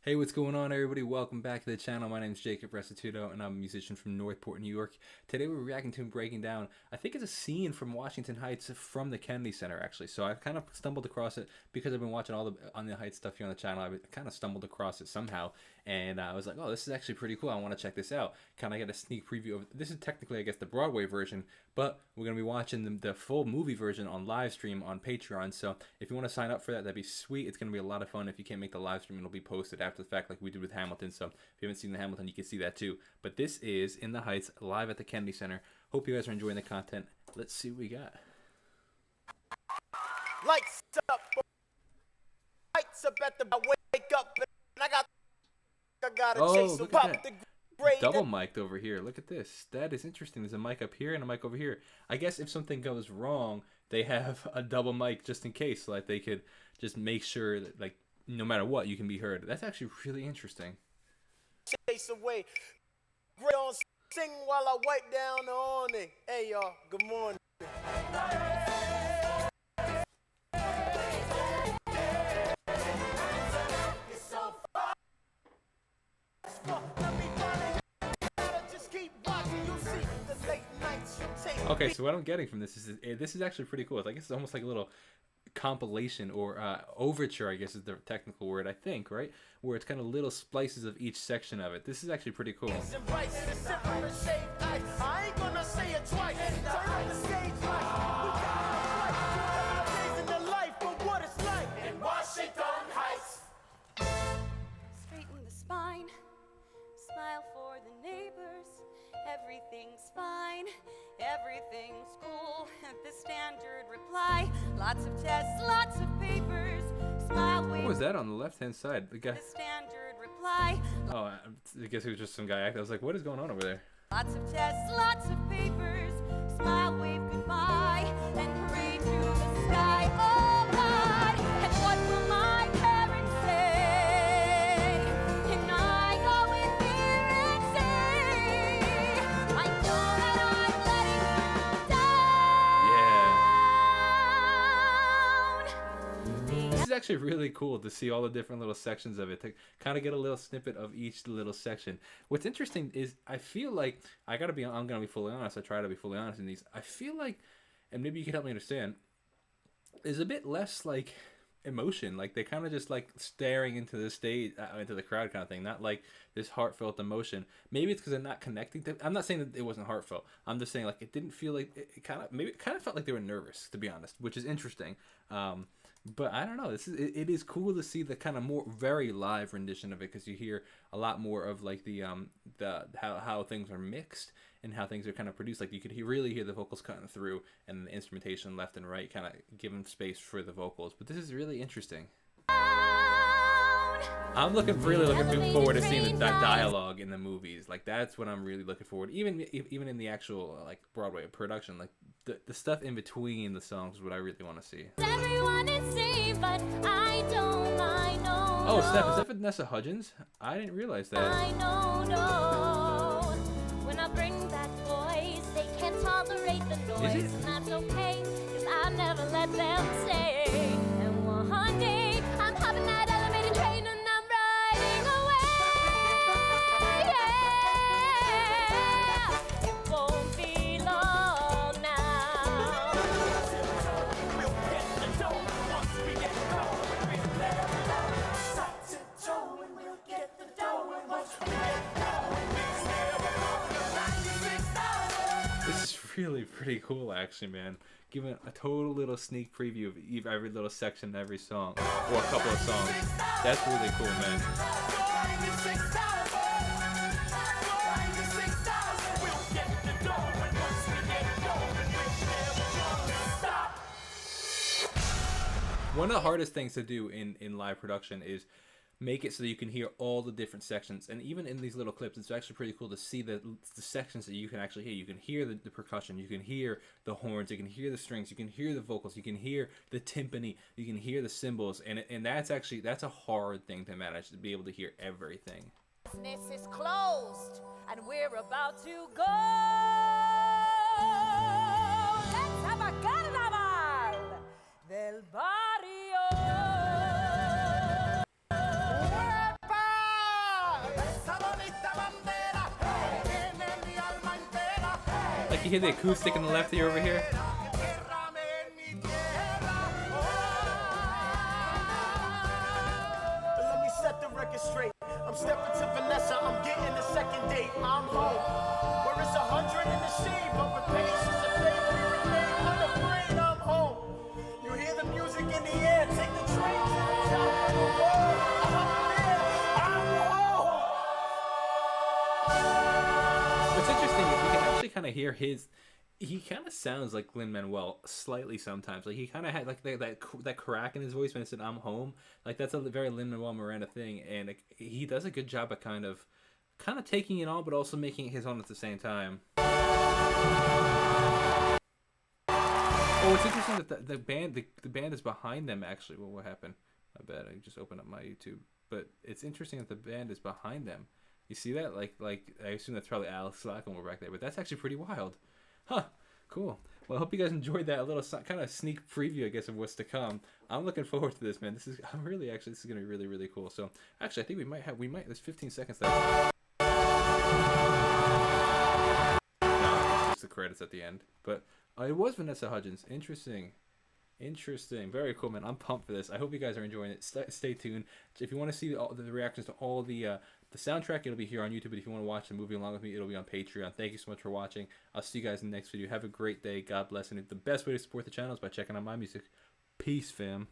Hey, what's going on, everybody? Welcome back to the channel. My name is Jacob Restituto, and I'm a musician from Northport, New York. Today we're reacting to and breaking down, I think it's a scene from Washington Heights from the Kennedy Center, actually. So I kind of stumbled across it because I've been watching all the On the Heights stuff here on the channel. I kind of stumbled across it somehow, and I was like, oh, this is actually pretty cool. I want to check this out. Kind of get a sneak preview of this. Is technically, I guess, the Broadway version, but we're going to be watching the full movie version on live stream on Patreon. So if you want to sign up for that, that'd be sweet. It's going to be a lot of fun. If you can't make the live stream, it'll be posted after the fact like we did with Hamilton. So if you haven't seen the Hamilton, you can see that too. But this is In the Heights, live at the Kennedy Center. Hope you guys are enjoying the content. Let's see what we got. Lights up, lights up at the wake up, and I gotta chase look them at up that. the grade. Double mic'd over here. Look at this. That is interesting. There's a mic up here and a mic over here. I guess if something goes wrong, they have a double mic just in case, so that they could just make sure that, like, no matter what, you can be heard. That's actually really interesting. Chase away, great on sing while I wipe down the awning. Hey y'all, good morning. Okay, so what I'm getting from this is actually pretty cool. It's like it's almost like a little compilation or overture, I guess is the technical word, I think, right? Where it's kind of little splices of each section of it. This is actually pretty cool. Straighten the spine, smile for the neighbors. Everything's fine, everything's cool. The standard reply, lots of tests, lots of papers. Smile. What was that on the left-hand side? The guy. The standard reply. Oh, I guess it was just some guy acting. I was like, what is going on over there? Lots of tests, lots of papers. Smile, wave goodbye, and pray to the sky. Oh God, and what will my parents say? Can I go in there and say, I know that I'm letting you down? This is actually really cool to see all the different little sections of it, to kind of get a little snippet of each little section. What's interesting is I feel like I'm gonna be fully honest. I try to be fully honest in these. I feel like, and maybe you can help me understand, there's a bit less like emotion. Like they kind of just like staring into the stage, into the crowd kind of thing. Not like this heartfelt emotion. Maybe it's because I'm not connecting to. I'm not saying that it wasn't heartfelt. I'm just saying like it didn't feel like it kind of felt like they were nervous, to be honest, which is interesting. But I don't know. It is cool to see the kind of more very live rendition of it, because you hear a lot more of like the how things are mixed and how things are kind of produced. Like you could really hear the vocals cutting through and the instrumentation left and right, kind of giving space for the vocals. But this is really interesting. I'm really looking forward to seeing the dialogue in the movies. Like that's what I'm really looking forward. Even in the actual like Broadway production, like the stuff in between the songs is what I really want to see. Everyone is safe, but I don't mind. No, oh snap! Is that Vanessa Hudgens? I didn't realize that. I know, no. When I bring back boys, they can't tolerate the noise. Is it? And that's okay, 'cause I never let them stay. And one day, I'm hopping that elevated train and I'm riding away. Yeah, it won't be long now. This is really pretty cool, actually, man. Giving a total little sneak preview of every little section, every song, or a couple of songs. That's really cool, man. One of the hardest things to do in live production is make it so that you can hear all the different sections. And even in these little clips, it's actually pretty cool to see the sections that you can actually hear. You can hear the percussion, you can hear the horns, you can hear the strings, you can hear the vocals, you can hear the timpani, you can hear the cymbals, and that's a hard thing to manage, to be able to hear everything. Business is closed and we're about to go. Let's have a carnaval del barrio. You hear the acoustic on the left here over here? Let me set the record straight. I'm stepping to Vanessa, I'm getting a second date. I'm home. Where it's 100 in the shade, but with patience and faith we remain unafraid. I'm home. You hear the music in the air, take the train to the top of the world. I'm there, I'm home. What's interesting is you can actually kind of hear his. He kind of sounds like Lin-Manuel slightly sometimes. Like he kind of had like that crack in his voice when he said "I'm home." Like that's a very Lin-Manuel Miranda thing, and like, he does a good job of kind of taking it all, but also making it his own at the same time. Oh, it's interesting that the band is behind them. Actually, what happened? I bet I just opened up my YouTube, but it's interesting that the band is behind them. You see that? Like I assume that's probably Alex Slackenmore back there, but that's actually pretty wild. Huh, cool. Well, I hope you guys enjoyed that little kind of sneak preview, I guess, of what's to come. I'm looking forward to this, man. This is going to be really, really cool. So, actually, I think there's 15 seconds left. No, just the credits at the end. But it was Vanessa Hudgens. Interesting. Very cool, man. I'm pumped for this. I hope you guys are enjoying it. Stay tuned. If you want to see the reactions to all the soundtrack, it'll be here on YouTube. But if you want to watch the movie along with me, it'll be on Patreon. Thank you so much for watching. I'll see you guys in the next video. Have a great day. God bless. And the best way to support the channel is by checking out my music. Peace, fam.